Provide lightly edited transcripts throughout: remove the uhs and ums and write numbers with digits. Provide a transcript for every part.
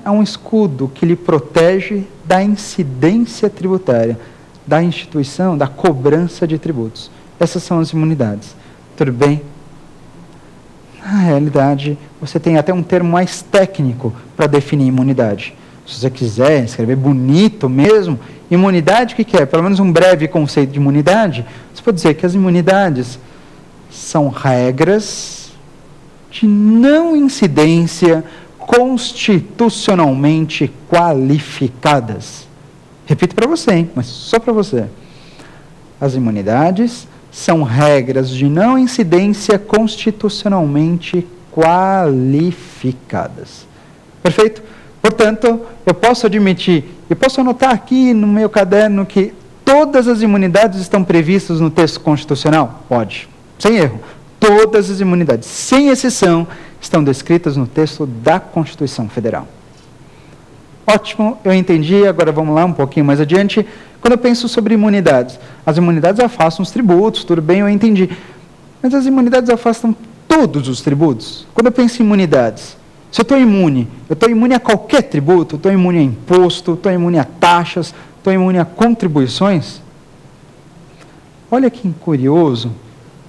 é um escudo que lhe protege da incidência tributária, da instituição, da cobrança de tributos. Essas são as imunidades. Tudo bem? Na realidade, você tem até um termo mais técnico para definir imunidade. Se você quiser escrever bonito mesmo, imunidade, o que é? Pelo menos um breve conceito de imunidade. Você pode dizer que as imunidades são regras de não incidência constitucionalmente qualificadas. Repito para você, hein? Mas só para você. As imunidades são regras de não incidência constitucionalmente qualificadas. Perfeito? Portanto, eu posso admitir, eu posso anotar aqui no meu caderno que todas as imunidades estão previstas no texto constitucional? Pode, sem erro. Todas as imunidades, sem exceção, estão descritas no texto da Constituição Federal. Ótimo, eu entendi, agora vamos lá um pouquinho mais adiante. Quando eu penso sobre imunidades, as imunidades afastam os tributos, tudo bem, eu entendi. Mas as imunidades afastam todos os tributos. Quando eu penso em imunidades, se eu estou imune a qualquer tributo, estou imune a imposto, estou imune a taxas, estou imune a contribuições? Olha que curioso.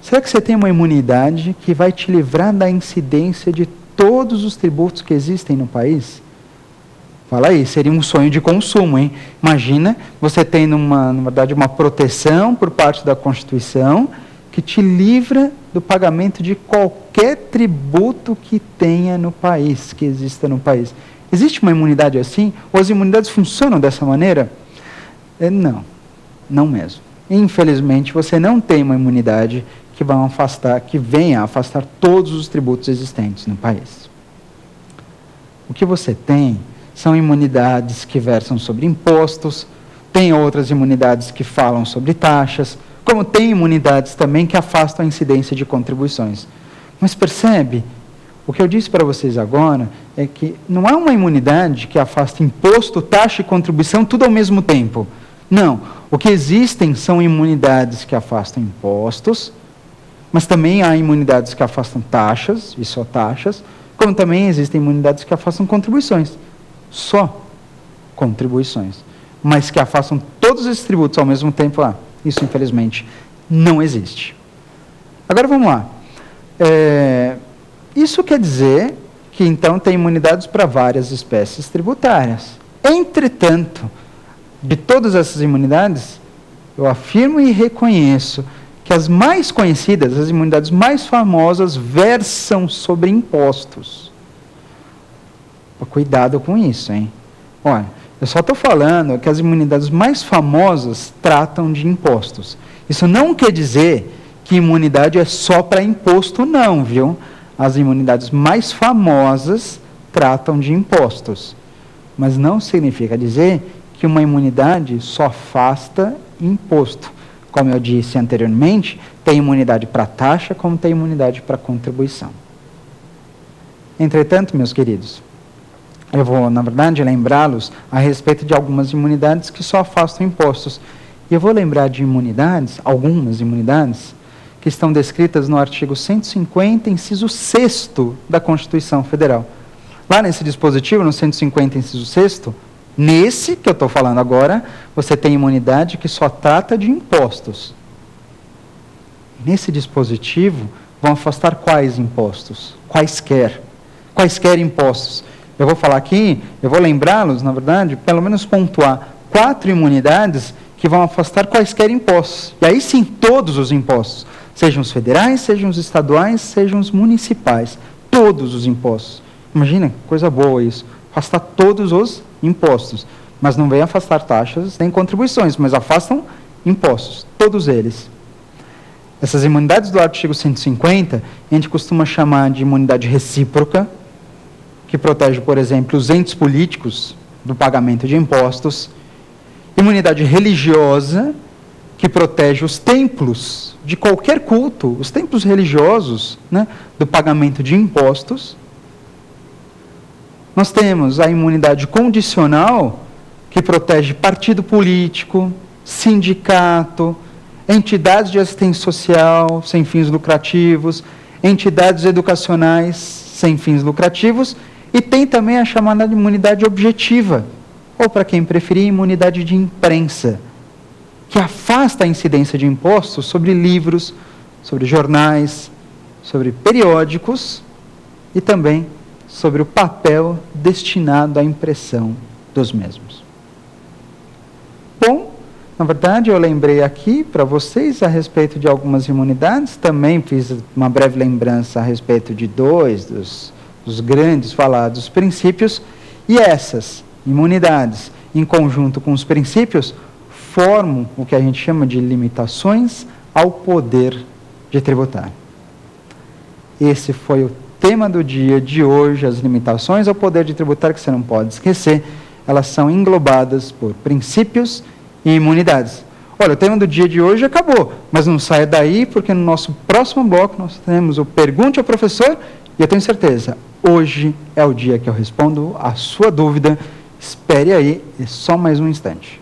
Será que você tem uma imunidade que vai te livrar da incidência de todos os tributos que existem no país? Fala aí, seria um sonho de consumo, hein? Imagina, você tendo na verdade, uma proteção por parte da Constituição que te livra do pagamento de qualquer tributo que tenha no país, que exista no país. Existe uma imunidade assim? Ou as imunidades funcionam dessa maneira? Não, não mesmo. Infelizmente, você não tem uma imunidade que venha a afastar todos os tributos existentes no país. O que você tem são imunidades que versam sobre impostos, tem outras imunidades que falam sobre taxas, como tem imunidades também que afastam a incidência de contribuições. Mas percebe, o que eu disse para vocês agora é que não há uma imunidade que afasta imposto, taxa e contribuição tudo ao mesmo tempo. Não, o que existem são imunidades que afastam impostos, mas também há imunidades que afastam taxas, e só taxas, como também existem imunidades que afastam contribuições, só contribuições, mas que afastam todos esses tributos ao mesmo tempo, isso infelizmente não existe. Agora vamos lá. Isso quer dizer que então tem imunidades para várias espécies tributárias. Entretanto, de todas essas imunidades, eu afirmo e reconheço que as mais conhecidas, as imunidades mais famosas, versam sobre impostos. Cuidado com isso, hein? Olha, eu só estou falando que as imunidades mais famosas tratam de impostos. Isso não quer dizer que imunidade é só para imposto, não, viu? As imunidades mais famosas tratam de impostos. Mas não significa dizer que uma imunidade só afasta imposto. Como eu disse anteriormente, tem imunidade para taxa, como tem imunidade para contribuição. Entretanto, meus queridos, eu vou, na verdade, lembrá-los a respeito de algumas imunidades que só afastam impostos. E eu vou lembrar de imunidades, algumas imunidades, que estão descritas no artigo 150, inciso 6º da Constituição Federal. Lá nesse dispositivo, no 150, inciso 6º, nesse que eu estou falando agora, você tem imunidade que só trata de impostos. Nesse dispositivo, vão afastar quais impostos? Quaisquer impostos. Eu vou falar aqui, eu vou lembrá-los, na verdade, pelo menos pontuar 4 imunidades que vão afastar quaisquer impostos. E aí sim, todos os impostos, sejam os federais, sejam os estaduais, sejam os municipais, todos os impostos. Imagina, coisa boa isso, afastar todos os impostos, mas não vem afastar taxas nem contribuições, mas afastam impostos, todos eles. Essas imunidades do artigo 150, a gente costuma chamar de imunidade recíproca, que protege, por exemplo, os entes políticos do pagamento de impostos, imunidade religiosa, que protege os templos de qualquer culto, os templos religiosos, né, do pagamento de impostos. Nós temos a imunidade condicional, que protege partido político, sindicato, entidades de assistência social sem fins lucrativos, entidades educacionais sem fins lucrativos E tem também a chamada de imunidade objetiva, ou para quem preferir, imunidade de imprensa, que afasta a incidência de impostos sobre livros, sobre jornais, sobre periódicos e também sobre o papel destinado à impressão dos mesmos. Bom, na verdade eu lembrei aqui para vocês a respeito de algumas imunidades, também fiz uma breve lembrança a respeito de dois dos grandes falados princípios, e essas imunidades, em conjunto com os princípios, formam o que a gente chama de limitações ao poder de tributar. Esse foi o tema do dia de hoje, as limitações ao poder de tributar, que você não pode esquecer, elas são englobadas por princípios e imunidades. Olha, o tema do dia de hoje acabou, mas não saia daí, porque no nosso próximo bloco nós temos o Pergunte ao Professor, e eu tenho certeza, hoje é o dia que eu respondo a sua dúvida. Espere aí, é só mais um instante.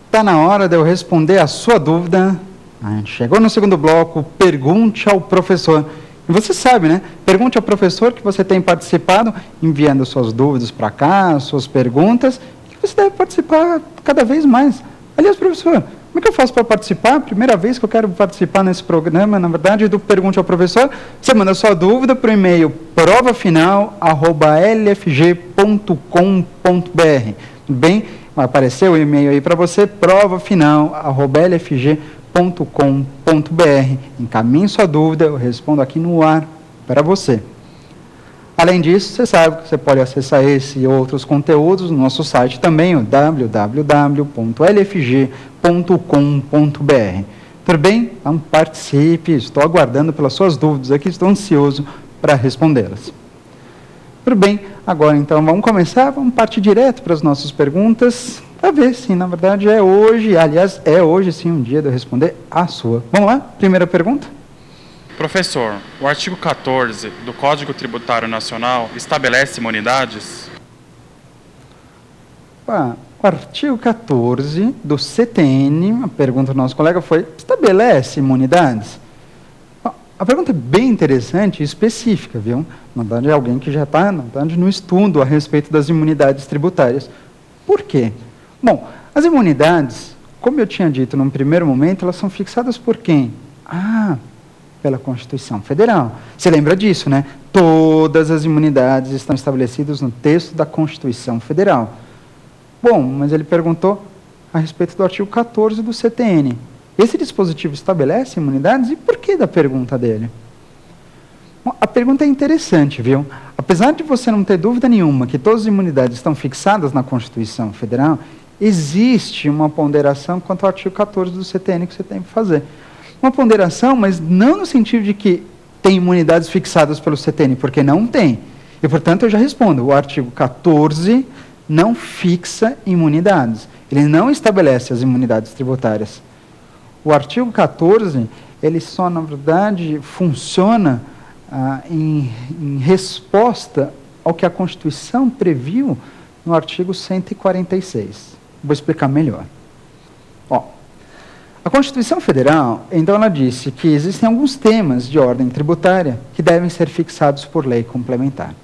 Está na hora de eu responder a sua dúvida. Chegou no segundo bloco, Pergunte ao Professor. E você sabe, né? Pergunte ao professor que você tem participado, enviando suas dúvidas para cá, suas perguntas, que você deve participar cada vez mais. Aliás, professor, como é que eu faço para participar? Primeira vez que eu quero participar nesse programa, na verdade, do Pergunte ao Professor. Você manda sua dúvida para o e-mail provafinal@lfg.com.br. Tudo bem? Vai aparecer o e-mail aí para você, provafinal@lfg.com.br. Encaminhe sua dúvida, eu respondo aqui no ar para você. Além disso, você sabe que você pode acessar esse e outros conteúdos no nosso site também, o www.lfg.com.br. Tudo bem? Então participe, estou aguardando pelas suas dúvidas aqui, estou ansioso para respondê-las. Tudo bem, agora então vamos começar, vamos partir direto para as nossas perguntas, para ver se na verdade é hoje, aliás, é hoje sim um dia de eu responder a sua. Vamos lá? Primeira pergunta. Professor, o artigo 14 do Código Tributário Nacional estabelece imunidades? O artigo 14 do CTN, a pergunta do nosso colega foi, estabelece imunidades? A pergunta é bem interessante e específica, viu? Na verdade, é alguém que já está, na verdade, no estudo a respeito das imunidades tributárias. Por quê? Bom, as imunidades, como eu tinha dito num primeiro momento, elas são fixadas por quem? Pela Constituição Federal. Você lembra disso, né? Todas as imunidades estão estabelecidas no texto da Constituição Federal. Bom, mas ele perguntou a respeito do artigo 14 do CTN. Esse dispositivo estabelece imunidades? E por que da pergunta dele? Bom, a pergunta é interessante, viu? Apesar de você não ter dúvida nenhuma que todas as imunidades estão fixadas na Constituição Federal, existe uma ponderação quanto ao artigo 14 do CTN que você tem que fazer. Uma ponderação, mas não no sentido de que tem imunidades fixadas pelo CTN, porque não tem. E, portanto, eu já respondo, o artigo 14 não fixa imunidades. Ele não estabelece as imunidades tributárias. O artigo 14, ele só, na verdade, funciona em resposta ao que a Constituição previu no artigo 146. Vou explicar melhor. A Constituição Federal, então, ela disse que existem alguns temas de ordem tributária que devem ser fixados por lei complementar.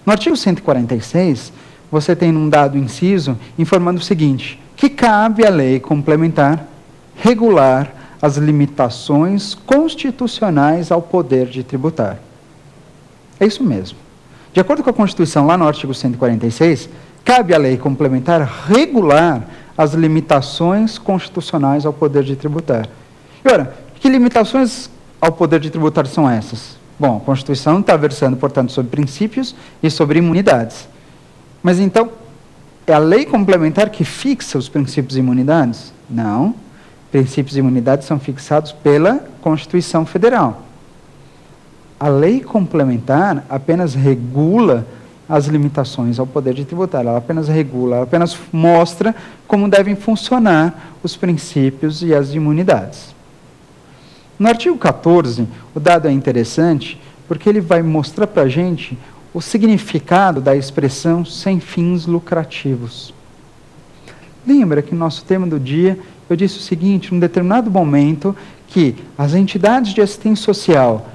No artigo 146, você tem um dado inciso informando o seguinte, que cabe à lei complementar regular as limitações constitucionais ao poder de tributar. É isso mesmo. De acordo com a Constituição, lá no artigo 146, cabe à lei complementar regular as limitações constitucionais ao poder de tributar. E, ora, que limitações ao poder de tributar são essas? Bom, a Constituição está versando, portanto, sobre princípios e sobre imunidades. Mas, então, é a lei complementar que fixa os princípios e imunidades? Não. Princípios e imunidades são fixados pela Constituição Federal. A lei complementar apenas regula as limitações ao poder de tributar, ela apenas regula, ela apenas mostra como devem funcionar os princípios e as imunidades. No artigo 14, o dado é interessante porque ele vai mostrar para a gente o significado da expressão sem fins lucrativos. Lembra que no nosso tema do dia eu disse o seguinte, num determinado momento, que as entidades de assistência social